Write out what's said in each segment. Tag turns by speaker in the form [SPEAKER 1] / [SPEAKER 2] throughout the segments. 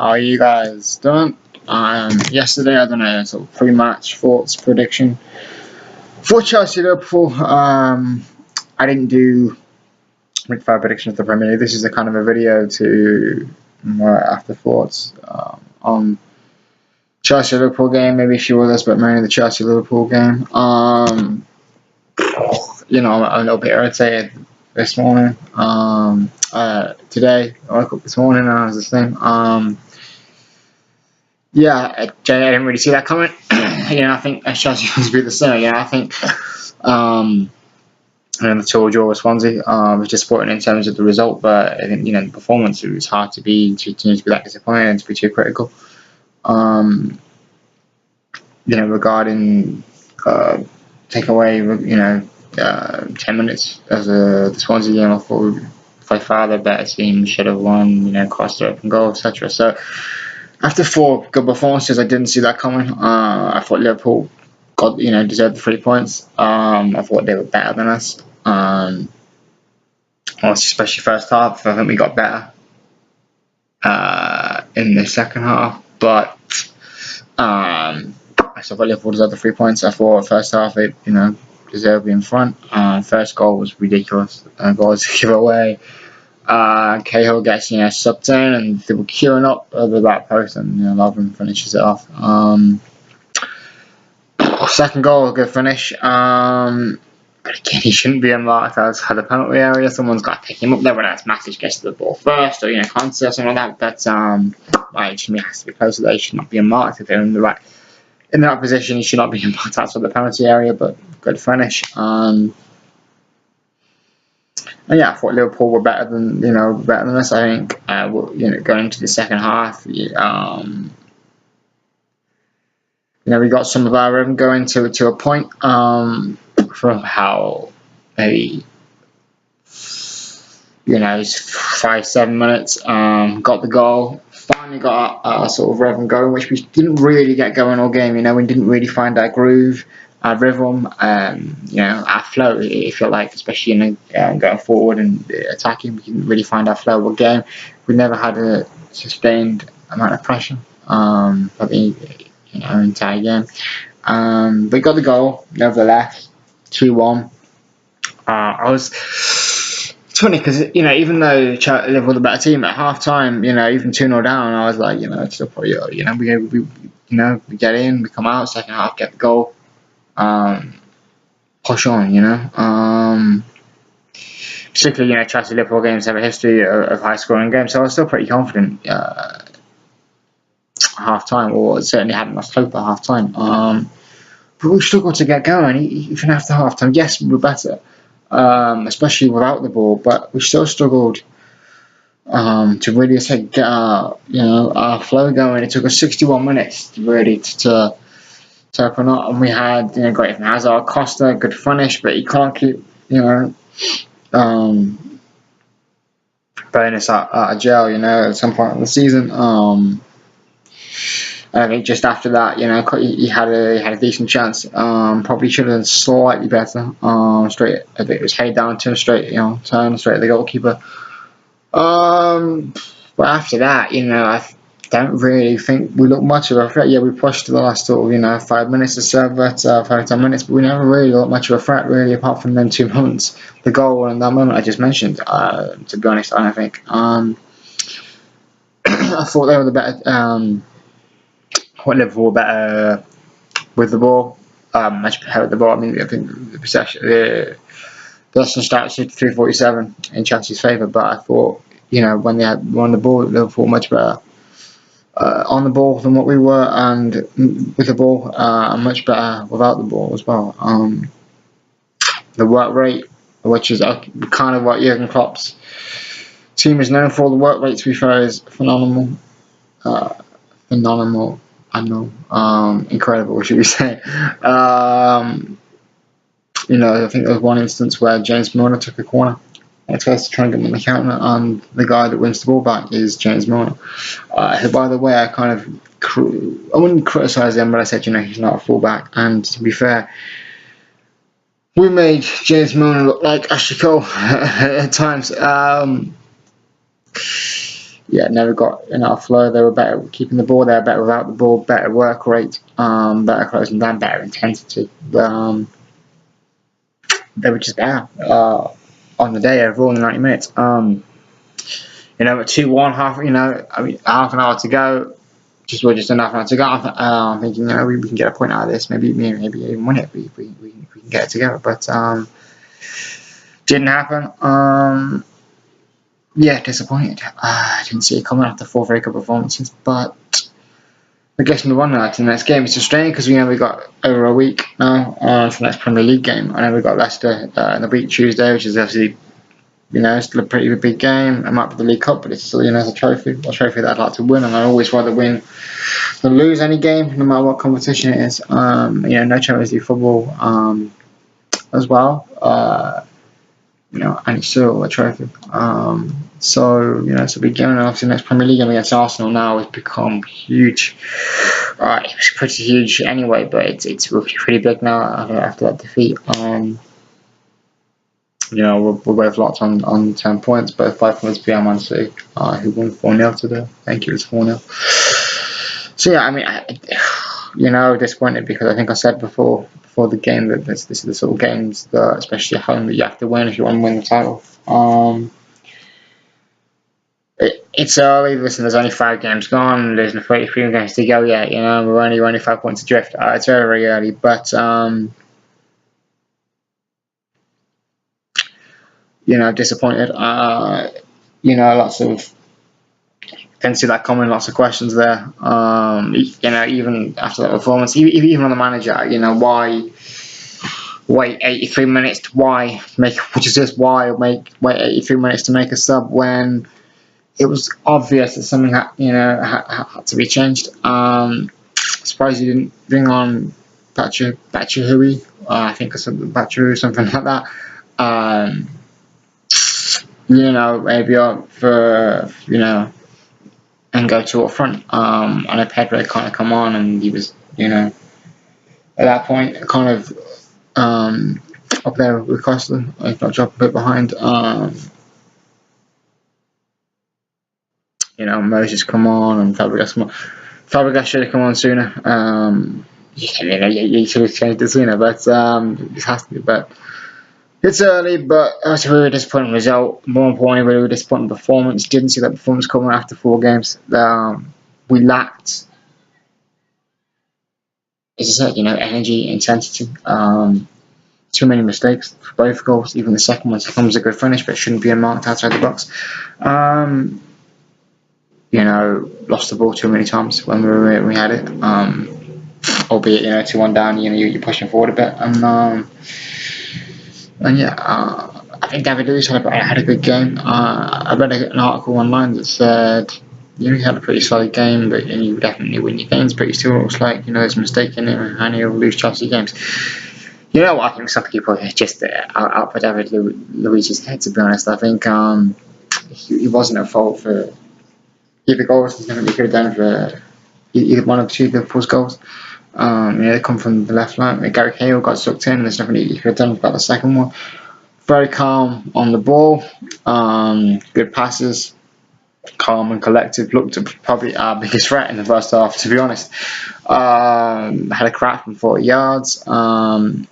[SPEAKER 1] How are you guys doing? Yesterday, I don't know, sort of pre-match thoughts prediction for Chelsea Liverpool. I didn't do week 5 predictions of the Premier League. This is a kind of a video to after thoughts on Chelsea Liverpool game. Maybe a few others, but mainly the Chelsea Liverpool game. I'm a little bit irritated this morning. Today, I woke up this morning and I was the same. I didn't really see that coming. I think Chelsea was be the same. I think the total draw with Swansea was disappointing in terms of the result, but I think the performance, it was hard to be that disappointed and to be too critical. Regarding take away 10 minutes as the Swansea game, I thought by far the better team should have won. Cost open goal, etc. So after 4 good performances, I didn't see that coming. I thought Liverpool deserved the 3 points. I thought they were better than us. Especially first half. I think we got better in the second half, but I still thought Liverpool deserved the 3 points. I thought first half they deserved to be in front. First goal was ridiculous. Goals to give away. Cahill gets subbed in and they were queuing up over the back post, and Lovren finishes it off. Second goal, good finish. But again, he shouldn't be unmarked. I had a penalty area. Someone's got to pick him up there, whether that's Matic gets to the ball first, or Conte or something like that. But he has to be closer. They should not be unmarked if they're in the right position. He should not be unmarked outside the penalty area. But good finish. I thought Liverpool were better than us. I think going into the second half, we got some of our rhythm going to a point. From how maybe 5-7 minutes, got the goal. Finally got our sort of rhythm going, which we didn't really get going all game. We didn't really find our groove, our rhythm, our flow, if you like, especially going forward and attacking. We didn't really find our flow all game. We never had a sustained amount of pressure for the entire game. We got the goal, nevertheless, 2-1. It's funny because even though Liverpool were the better team at half time, even 2-0 down, I was like, it's still probably we get in, we come out, second half, get the goal. Push on, particularly, Chelsea Liverpool games have a history of high scoring games, so I was still pretty confident half time, or certainly hadn't lost hope at half time. But we struggled to get going, even after half time. Yes, we were better, especially without the ball, but we still struggled to really get our flow going. It took us 61 minutes really to open up, and we had great from Hazard, Costa, good finish, but he can't keep burning us out of jail at some point in the season. I think just after that, he had a decent chance. Probably should have done slightly better. Straight, I think it was headed down to him straight, turn straight at the goalkeeper. But after that, I don't really think we looked much of a threat. Yeah, we pushed to the last sort of 5 minutes or so, but 5-10 minutes, but we never really looked much of a threat, really, apart from them 2 moments, the goal and that moment I just mentioned. To be honest, I don't think. I thought they were the better. Liverpool were better with the ball, much better with the ball. I mean, I think the possession, the possession stats should 347 in Chelsea's favour, but I thought when they had won the ball, Liverpool much better on the ball than what we were, and with the ball, and much better without the ball as well. The work rate, which is kind of what Jurgen Klopp's team is known for, the work rate, to be fair, is phenomenal. Incredible, should we say? I think there was one instance where James Milner took a corner and tries to try and get him on the counter, and the guy that wins the ball back is James Milner. Who, by the way, I wouldn't criticise him, but I said, he's not a fullback, and to be fair, we made James Milner look like Ashley Cole at times. yeah, never got enough flow. They were better keeping the ball. They were better without the ball, better work rate, better closing down, better intensity. They were just better on the day overall in the 90 minutes. At 2-1, half an hour to go. Just enough time to go. I'm thinking, we can get a point out of this. Maybe even win it. We can get it together. But didn't happen. Yeah, disappointed. I didn't see it coming after 4 very good performances. But I guess move on now to the next game. It's frustrating because we got over a week now for the next Premier League game. I know we got Leicester in the week Tuesday, which is obviously still a pretty big game. It might be the League Cup, but it's still it's a trophy that I'd like to win, and I'd always rather win than lose any game, no matter what competition it is. No Champions League football as well. And it's still a trophy. It's a big game, and obviously the next Premier League game against Arsenal now has become huge. It was pretty huge anyway, but it's pretty big now after that defeat. We're both locked on 10 points, both 5 points behind Man City, who won 4-0 today. Thank you, it's 4-0. So yeah, disappointed because I think I said before the game that this is the sort of games that, especially at home, that you have to win if you want to win the title. It's early. Listen, there's only 5 games gone. There's 33 games to go yet. We're only 5 points adrift. It's very, very early, but disappointed. Lots of didn't see that coming. Lots of questions there. Even after that performance, even on the manager, why wait 83 minutes? Why make? Which is just why wait 83 minutes to make a sub when it was obvious that something had to be changed. Surprised you didn't bring on Batshuayi. I think it's Batshuayi, something like that. Maybe up for and go to up front. I know Pedro kind of come on, and he was at that point kind of up there with Costa, if not drop a bit behind. Moses come on and Fabregas come on. Fabregas should have come on sooner. He should have changed it sooner, but it has to be. But it's early, but it was a really disappointing result. More importantly, really disappointing performance. Didn't see that performance coming after 4 games. We lacked, as I said, energy, intensity. Too many mistakes for both goals. Even the second one was a good finish, but it shouldn't be marked outside the box. Lost the ball too many times when we had it. Albeit 2-1 down, you're pushing forward a bit, I think David Luiz had a good game. I read an article online that said he had a pretty solid game, but you definitely win your games, but you still looks like there's a mistake in it, and you'll lose Chelsea games. I think some people just out for David Luiz's head, to be honest. I think he wasn't at fault for either goals. There's nothing he could have done for either one of 2 of Liverpool's goals. They come from the left line. Gary Cahill got sucked in, and there's nothing he could have done about the second one. Very calm on the ball. Good passes. Calm and collective. Looked at probably our biggest threat in the first half, to be honest. Had a crack from 40 yards. Calm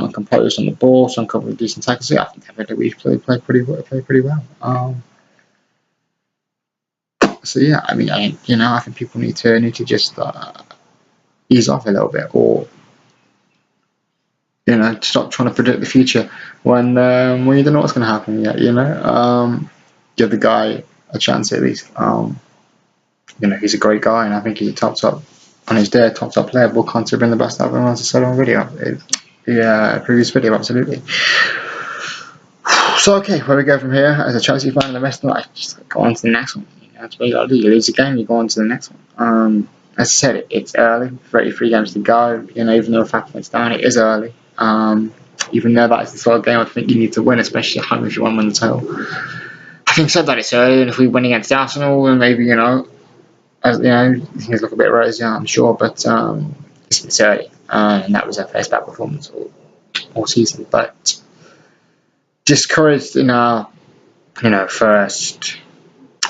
[SPEAKER 1] and composed on the ball. Some couple of decent tackles. Yeah, I think David Luiz played pretty well. So yeah, I think people need to just ease off a little bit, or stop trying to predict the future when you don't know what's going to happen yet. Give the guy a chance at least. He's a great guy, and I think he's a top on his day, top player. We'll consider him the best I've ever said on video. Previous video, absolutely. So okay, where we go from here as a Chelsea fan, the rest of the life, just go on to the next one. That's what you got to do. You lose a game, you go on to the next one. As I said, it's early. 33 games to go. Even though 5 points down, it is early. Even though that is the sort of game I think you need to win, especially at home if you want to win the title. Having said that, it's early, and if we win against Arsenal, then maybe things look a bit rosier, I'm sure. But it's early, and that was our first bad performance all season. But discouraged in our first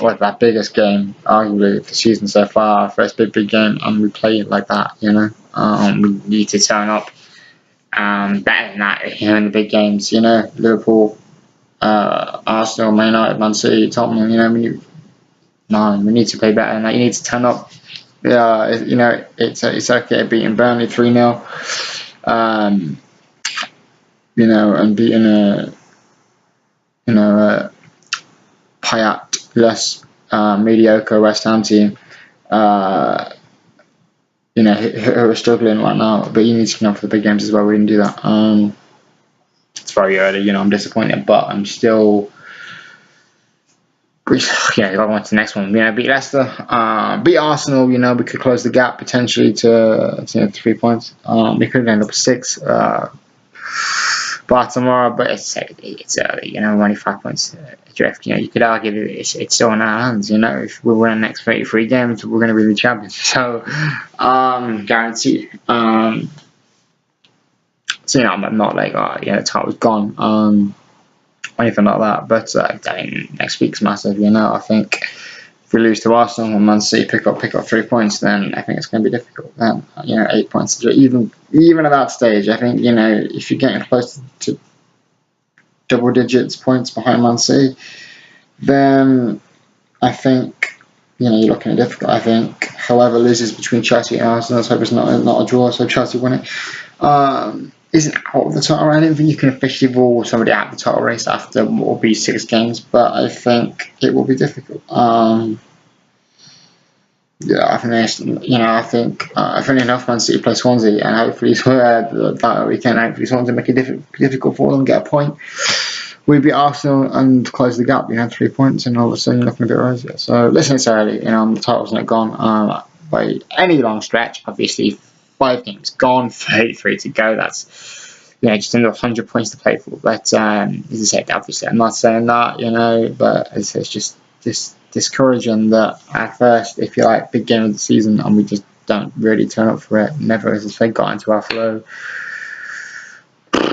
[SPEAKER 1] was our biggest game, arguably, of the season so far, our first big game, and we play it like that, you know. We need to turn up better than that, you know, in the big games, you know. Liverpool, Arsenal, Man United, Man City, Tottenham, you know, we need to play better than that. You need to turn up. Yeah, you know, it's okay beating Burnley 3-0, you know, and beating a Payat less mediocre West Ham team, you know, who are struggling right now. But you need to come up for the big games as well. We didn't do that. It's very early, you know. I'm disappointed, but I'm still. Yeah, got on to the next one. You know, beat Leicester, beat Arsenal. You know, we could close the gap potentially to 3 points. We could end up with 6. But tomorrow, but it's early, you know, we're only 5 points adrift. You know, you could argue that it's still in our hands. You know, if we win the next 33 games, we're going to be the champions. So, guaranteed. So, you know, I'm not like, the title's gone, or anything like that. But I mean, next week's massive. You know, I think if we lose to Arsenal and Man City pick up 3 points, then I think it's going to be difficult. Then, you know, 8 points. Even at that stage, I think, you know, if you're getting close to double digits points behind Man City, then I think, you know, you're looking at difficult. I think whoever loses between Chelsea and Arsenal, let's hope it's not a draw, so Chelsea win it, isn't out of the title. I don't think you can officially rule somebody out of the title race after what will be 6 games, but I think it will be difficult. Yeah, I think funny enough, Man City play Swansea, and hopefully that weekend, hopefully Swansea make it difficult for them, get a point. We beat Arsenal and close the gap. You know, 3 points, and all of a sudden you're looking a bit rosier. So listen, it's early. You know, the title's not gone by any long stretch. Obviously, 5 games gone, 33 to go. That's, you know, just under 100 points to play for. But as I said, obviously, I'm not saying that, you know, but it's just discouraging that at first, if you like, big game of the season, and we just don't really turn up for it. Never, as I said, got into our flow.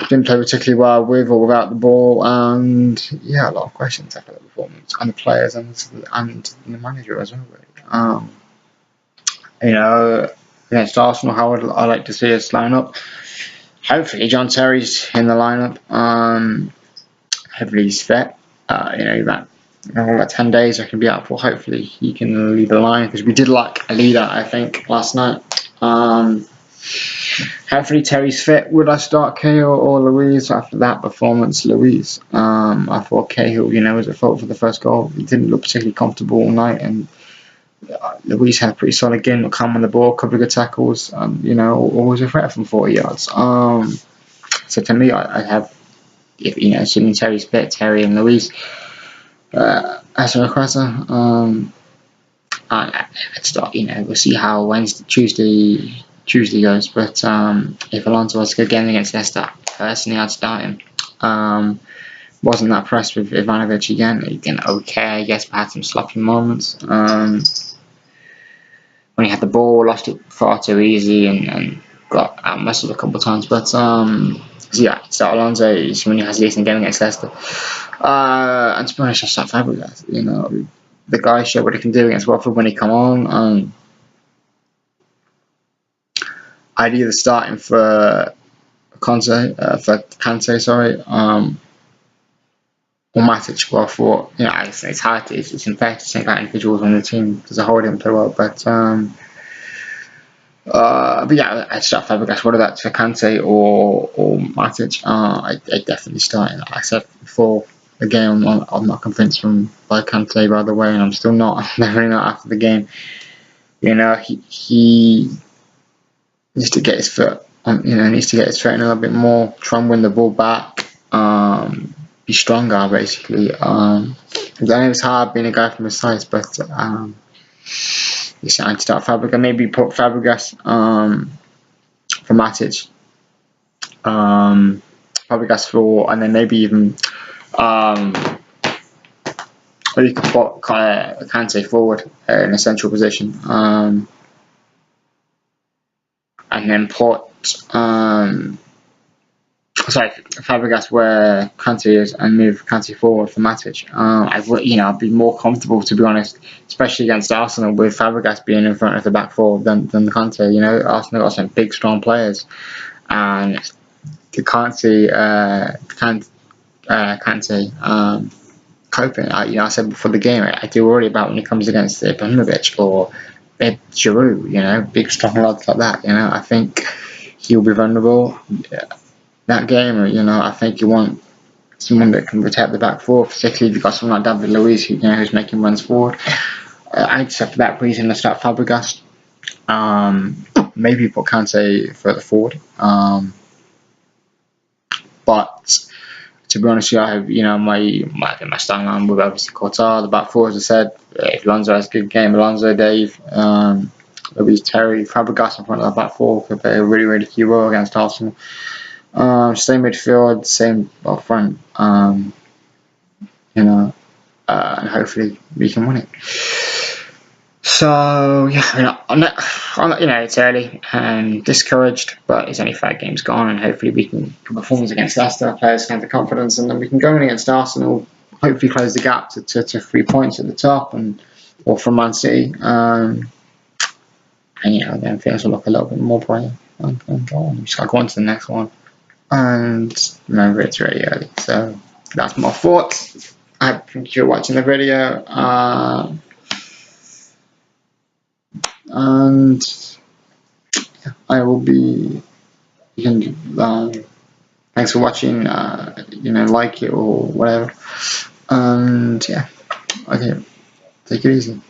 [SPEAKER 1] Didn't play particularly well with or without the ball, and yeah, a lot of questions after the performance, and the players and the manager as well. Really. You know, against Arsenal, how I like to see us line up. Hopefully, John Terry's in the lineup. Hopefully, he's fit. You know, about 10 days I can be out for. Hopefully, he can lead the line, because we did lack a leader, I think, last night. Hopefully Terry's fit. Would I start Cahill or Louise after that performance? Louise. I thought Cahill, you know, was at fault for the first goal. He didn't look particularly comfortable all night, and Louise had a pretty solid game. Calm on the ball, a couple of good tackles. You know, always a threat from 40 yards. So to me, I have, if you know, assuming Terry's fit, Terry and Louise as a requester. I'd start. You know, we'll see how Tuesday goes, but if Alonso was a good game against Leicester, personally I'd start him. Wasn't that impressed with Ivanovic again. He did okay, I guess, but had some sloppy moments. When he had the ball, lost it far too easy, and got outmuscled a couple of times. But so yeah, start Alonso when he has a decent game against Leicester. And to be honest, I start Fabregas. You know, the guy showed what he can do against Watford when he come on. I'd either start him for Kante, sorry, or Matic. Well, for, you know, it's hard. It's unfair to think that individuals on the team as a whole didn't play well, but yeah, I'd start Fabregas. Whether that's for Kante or Matic, I definitely start him. Like I said before, again, I'm not convinced by Kante, by the way, and I'm still not. I'm definitely not after the game. You know, he needs to get his foot on, you know, needs to get his foot in a little bit more, try and win the ball back, be stronger, basically. I know it's hard being a guy from his size, but he's trying to start Fabregas. Maybe put Fabregas for Matic, Fabregas for, and then maybe even or you could put Kante forward in a central position. And then put sorry, Fabregas where Kante is and move Kante forward for Matic. I'd be more comfortable, to be honest, especially against Arsenal, with Fabregas being in front of the back four than Kante. You know, Arsenal got some big, strong players, and you can't see Kante coping. I said before the game, I do worry about when he comes against Ibrahimovic or Giroud. You know, big, strong lads like that. You know, I think he'll be vulnerable. That game, you know, I think you want someone that can protect the back four, particularly if you've got someone like David Luiz, who's making runs forward. I just, for that reason, to start Fabregas. Maybe put Kante further forward. But to be honest, I have, my starting line with obviously Qatar, the back four, as I said. If Alonso has a good game, Alonso, Dave, Luiz, Terry, Fabregas in front of the back four could play a really, really key role against Arsenal. Same midfield, same up front, and hopefully we can win it. So yeah, it's early and discouraged, but it's only 5 games gone, and hopefully we can perform against Leicester, players can have the confidence, and then we can go in against Arsenal, hopefully close the gap to 3 points at the top, or from Man City, and then things will look a little bit more bright and go on. We just got to go on to the next one. And remember, it's really early, so that's my thoughts. I think you're watching the video, and I will be. Thanks for watching. Like it or whatever, and okay, take it easy.